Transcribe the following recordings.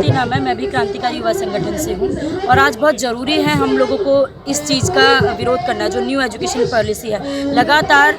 नाम है, मैं भी क्रांतिकारी युवा संगठन से हूँ और आज बहुत ज़रूरी है हम लोगों को इस चीज़ का विरोध करना। जो न्यू एजुकेशन पॉलिसी है, लगातार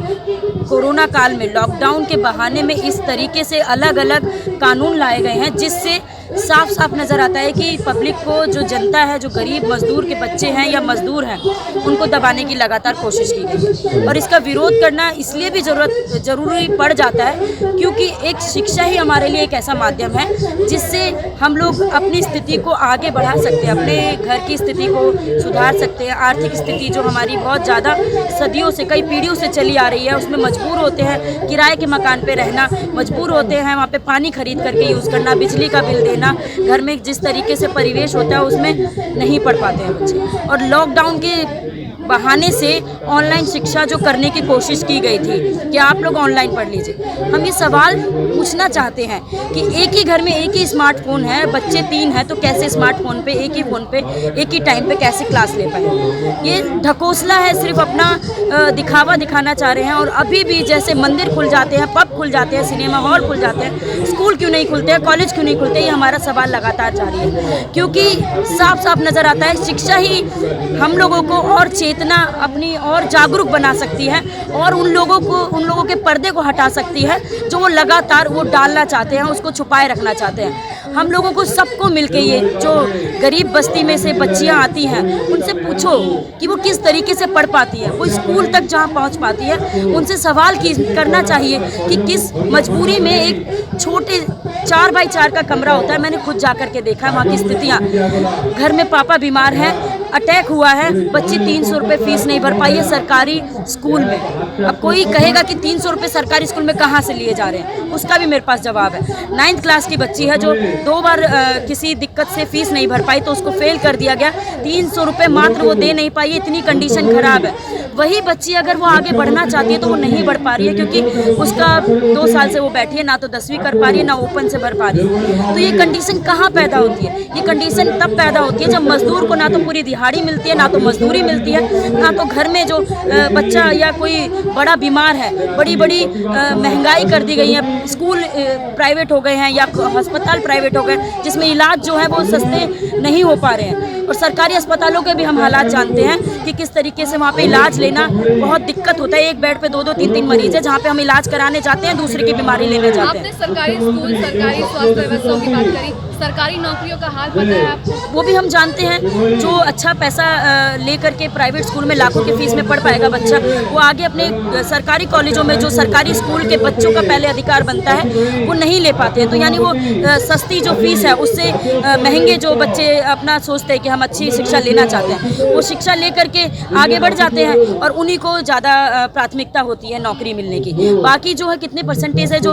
कोरोना काल में लॉकडाउन के बहाने में इस तरीके से अलग अलग कानून लाए गए हैं जिससे साफ साफ नज़र आता है कि पब्लिक को, जो जनता है, जो गरीब मजदूर के बच्चे हैं या मजदूर हैं, उनको दबाने की लगातार कोशिश की गई है। और इसका विरोध करना इसलिए भी ज़रूरी पड़ जाता है क्योंकि एक शिक्षा ही हमारे लिए एक ऐसा माध्यम है जिससे हम लोग अपनी स्थिति को आगे बढ़ा सकते हैं, अपने घर की स्थिति को सुधार सकते हैं। आर्थिक स्थिति जो हमारी बहुत ज़्यादा सदियों से, कई पीढ़ियों से चली आ रही है, उसमें मजबूर होते हैं किराए के मकान पे रहना, मजबूर होते हैं वहाँ पे पानी खरीद करके यूज़ करना, बिजली का बिल देना, घर में जिस तरीके से परिवेश होता है उसमें नहीं पढ़ पाते हैं बच्चे। और लॉकडाउन के बहाने से ऑनलाइन शिक्षा जो करने की कोशिश की गई थी कि आप लोग ऑनलाइन पढ़ लीजिए, हम ये सवाल पूछना चाहते हैं कि एक ही घर में एक ही स्मार्टफोन है, बच्चे 3 हैं, तो कैसे स्मार्टफोन पे, एक ही फ़ोन पे, एक ही टाइम पे कैसे क्लास ले पाए? ये ढकोसला है, सिर्फ अपना दिखावा दिखाना चाह रहे हैं। और अभी भी जैसे मंदिर खुल जाते हैं, पब खुल जाते हैं, सिनेमा हॉल खुल जाते हैं, स्कूल क्यों नहीं खुलते हैं, कॉलेज क्यों नहीं खुलते? ये हमारा सवाल लगातार जारी है क्योंकि साफ साफ नज़र आता है शिक्षा ही हम लोगों को और चेतना अपनी और जागरूक बना सकती है और उन लोगों के पर्दे को हटा सकती है जो वो लगातार वो डालना चाहते हैं, उसको छुपाए रखना चाहते हैं। हम लोगों को सबको मिलके, ये जो गरीब बस्ती में से बच्चियां आती हैं उनसे पूछो कि वो किस तरीके से पढ़ पाती है, वो स्कूल तक जहां पहुंच पाती है, उनसे सवाल करना चाहिए कि किस मजबूरी में एक छोटे 4 बाई 4 का कमरा होता है। मैंने खुद जा कर के देखा है वहाँ की स्थितियाँ। घर में पापा बीमार हैं, अटैक हुआ है, बच्ची 300 रुपये फीस नहीं भर पाई है सरकारी स्कूल में। अब कोई कहेगा कि 300 रुपये सरकारी स्कूल में कहाँ से लिए जा रहे हैं, उसका भी मेरे पास जवाब है। 9th क्लास की बच्ची है जो 2 बार किसी दिक्कत से फीस नहीं भर पाई तो उसको फेल कर दिया गया, 300 रुपये मात्र वो दे नहीं पाई, इतनी कंडीशन खराब है। वही बच्ची अगर वो आगे बढ़ना चाहती है तो वो नहीं बढ़ पा रही है क्योंकि उसका 2 साल से वो बैठी है, ना तो 10वीं कर पा रही है, ना ओपन से भर पा रही है। तो ये कंडीशन कहाँ पैदा होती है? ये कंडीशन तब पैदा होती है जब मजदूर को ना तो पूरी दिहाड़ी मिलती है, ना तो मजदूरी मिलती है, ना तो घर में जो बच्चा या कोई बड़ा बीमार है, बड़ी बड़ी महंगाई कर दी गई है, स्कूल प्राइवेट हो गए हैं या अस्पताल प्राइवेट हो गए जिसमें इलाज जो है वो सस्ते नहीं हो पा रहे हैं। और सरकारी अस्पतालों के भी हम हालात जानते हैं कि किस तरीके से वहाँ पे इलाज लेना बहुत दिक्कत होता है। एक बेड पे 2-2, 3-3 मरीज है जहाँ पे हम इलाज कराने जाते हैं, दूसरे की बीमारी लेने जाते हैं। आपने सरकारी स्कूल, सरकारी स्वास्थ्य व्यवस्थाओं की बात करी, सरकारी नौकरियों का हाल पता है आपको? वो भी हम जानते हैं। जो अच्छा पैसा लेकर के प्राइवेट स्कूल में लाखों की फीस में पढ़ पाएगा बच्चा, वो आगे अपने सरकारी कॉलेजों में जो सरकारी स्कूल के बच्चों का पहले अधिकार बनता है वो नहीं ले पाते हैं। तो यानी वो सस्ती जो फीस है उससे महंगे जो बच्चे अपना सोचते हैं कि हम अच्छी शिक्षा लेना चाहते हैं, वो शिक्षा लेकर के आगे बढ़ जाते हैं और उन्हीं को ज़्यादा प्राथमिकता होती है नौकरी मिलने की। बाकी जो है कितने परसेंटेज है जो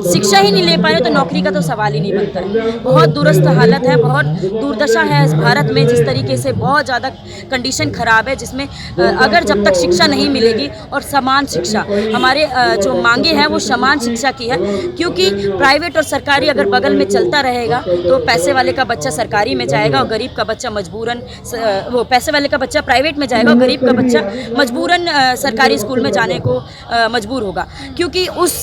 शिक्षा ही नहीं ले पा रहे, तो नौकरी का तो सवाल ही नहीं बनता है। बहुत दुरुस्त हालत है, बहुत दुर्दशा है इस भारत में, जिस तरीके से बहुत ज़्यादा कंडीशन ख़राब है, जिसमें अगर जब तक शिक्षा नहीं मिलेगी और समान शिक्षा, हमारे जो मांगे हैं वो समान शिक्षा की है क्योंकि प्राइवेट और सरकारी अगर बगल में चलता रहेगा तो पैसे वाले का बच्चा सरकारी में जाएगा और गरीब का बच्चा मजबूरन, वो पैसे वाले का बच्चा प्राइवेट में जाएगा और गरीब का बच्चा मजबूरन सरकारी स्कूल में जाने को मजबूर होगा क्योंकि उस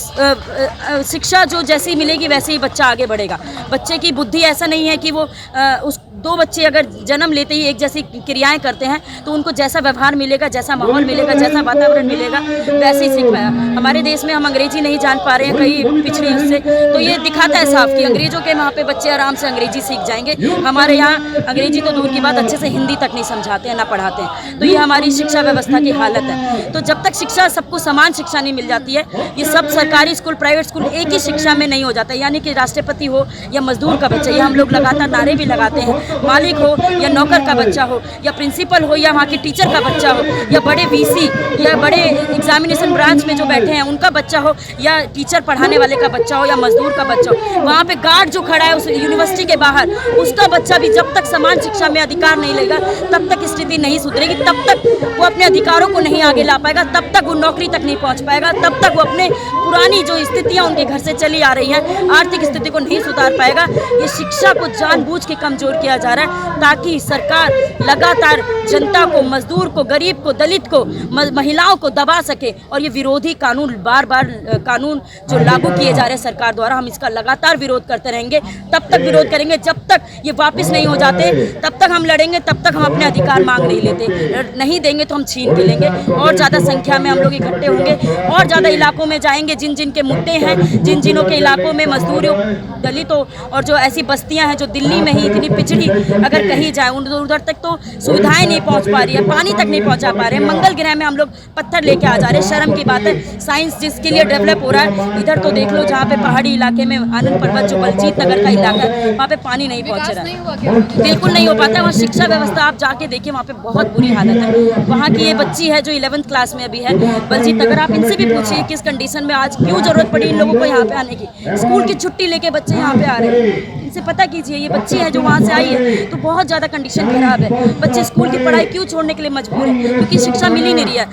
शिक्षा जो जैसी मिलेगी वैसे ही बच्चा आगे बढ़ेगा। बच्चे की बुद्धि ऐसा नहीं है कि वो उस 2 बच्चे अगर जन्म लेते ही एक जैसी क्रियाएं करते हैं तो उनको जैसा व्यवहार मिलेगा, जैसा माहौल मिलेगा, जैसा वातावरण मिलेगा वैसे ही सीख पाया। हमारे देश में हम अंग्रेजी नहीं जान पा रहे हैं कई पिछड़ी उससे, तो ये दिखाता है साफ कि अंग्रेजों के वहाँ पे बच्चे आराम से अंग्रेजी सीख जाएंगे। हमारे यहाँ अंग्रेजी तो दूर की बात, अच्छे से हिंदी तक नहीं समझाते हैं, ना पढ़ाते हैं। तो ये हमारी शिक्षा व्यवस्था की हालत है। तो जब तक शिक्षा, सबको समान शिक्षा नहीं मिल जाती है, ये सब सरकारी स्कूल, प्राइवेट स्कूल एक ही शिक्षा में नहीं हो जाता। यानी कि राष्ट्रपति हो या मजदूर का बच्चा, ये हम लोग लगातार नारे भी लगाते हैं, मालिक हो या नौकर का बच्चा हो या प्रिंसिपल हो या वहाँ के टीचर का बच्चा हो या बड़े वीसी या बड़े एग्जामिनेशन ब्रांच में जो बैठे हैं उनका बच्चा हो या टीचर पढ़ाने वाले का बच्चा हो या मजदूर का बच्चा हो, वहाँ पे गार्ड जो खड़ा है उस यूनिवर्सिटी के बाहर, उसका बच्चा भी जब तक समान शिक्षा में अधिकार नहीं लेगा तब तक स्थिति नहीं सुधरेगी, तब तक वो अपने अधिकारों को नहीं आगे ला पाएगा, तब तक वो नौकरी तक नहीं पहुँच पाएगा, तब तक वो अपने पुरानी जो स्थितियाँ उनके घर से चली आ रही हैं, आर्थिक स्थिति को नहीं सुधार पाएगा। ये शिक्षा को जानबूझ के कमजोर किया जा रहा है ताकि सरकार लगातार जनता को, मजदूर को, गरीब को, दलित को, महिलाओं को दबा सके। और ये विरोधी कानून, बार बार कानून जो लागू किए जा रहे हैं सरकार द्वारा, हम इसका लगातार विरोध करते रहेंगे। तब तक विरोध करेंगे जब तक ये वापस नहीं हो जाते, तब तक हम लड़ेंगे, तब तक हम अपने अधिकार मांग नहीं लेते। नहीं देंगे तो हम छीन के लेंगे। और ज़्यादा संख्या में हम लोग इकट्ठे होंगे और ज़्यादा इलाकों में जाएंगे जिन जिन के मुद्दे हैं, जिन जिनों के इलाकों में मजदूरों, दलितों और जो ऐसी बस्तियां हैं जो दिल्ली में ही इतनी पिछड़ी अगर कहीं जाए, उधर तक तो सुविधाएं नहीं पहुंच पा रही है, पानी तक नहीं पहुंचा पा रहे हैं। मंगल ग्रह में हम लोग पत्थर लेके आ जा रहे हैं, शर्म की बात है। साइंस जिसके लिए डेवलप हो रहा है, इधर तो देख लो जहाँ पे पहाड़ी इलाके में आनंद पर्वत जो बलजीत नगर का इलाका है, वहाँ पे पानी नहीं पहुँच रहा है, बिल्कुल नहीं हो पाता है। वहाँ शिक्षा व्यवस्था आप जाके देखिए, वहाँ पे बहुत बुरी हालत है। वहाँ की ये बच्ची है जो 11th क्लास में अभी है, बलजीत नगर, आप इनसे भी पूछिए किस कंडीशन में आज क्यों जरूरत पड़ी इन लोगों को यहाँ पे आने की। स्कूल की छुट्टी लेके बच्चे यहाँ पे आ रहे हैं, इनसे पता कीजिए। ये बच्ची है जो वहाँ से आई है तो बहुत ज़्यादा कंडीशन खराब है। बच्चे स्कूल की पढ़ाई क्यों छोड़ने के लिए मजबूर है? क्योंकि शिक्षा मिल ही नहीं रही है।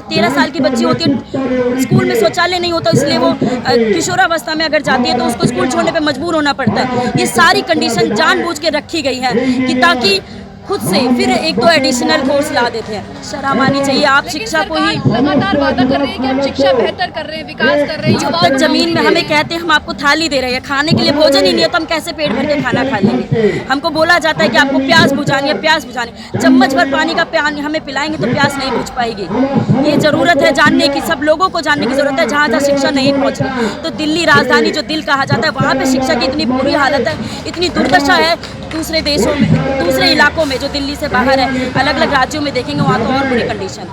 13 साल की बच्ची होती है, स्कूल में शौचालय नहीं होता, इसलिए वो किशोरावस्था में अगर जाती है तो उसको स्कूल छोड़ने पे मजबूर होना पड़ता है। ये सारी कंडीशन जानबूझ के रखी गई है कि ताकि खुद से फिर एक दो एडिशनल कोर्स ला देते हैं। शर्म आनी चाहिए। आप शिक्षा को ही लगातार वादा कर रहे हैं कि हम शिक्षा बेहतर कर रहे हैं, विकास कर रहे हैं। जब तक जमीन में हमें कहते हैं हम आपको थाली दे रहे हैं, खाने के लिए भोजन ही नहीं है तो हम कैसे पेट भर के खाना खा लेंगे? हमको बोला जाता है कि आपको प्यास बुझानी है, प्यास बुझानी। चम्मच भर पानी का प्यास हमें पिलाएंगे तो प्यास नहीं बुझ पाएगी। ये जरूरत है जानने की, सब लोगों को जानने की जरूरत है जहाँ जहाँ शिक्षा नहीं पहुँच रही। तो दिल्ली राजधानी जो दिल कहा जाता है, वहाँ पे शिक्षा की इतनी बुरी हालत है, इतनी दुर्दशा है। दूसरे देशों में, दूसरे इलाकों में जो दिल्ली से बाहर है, अलग अलग राज्यों में देखेंगे वहाँ तो और बुरी कंडीशन है।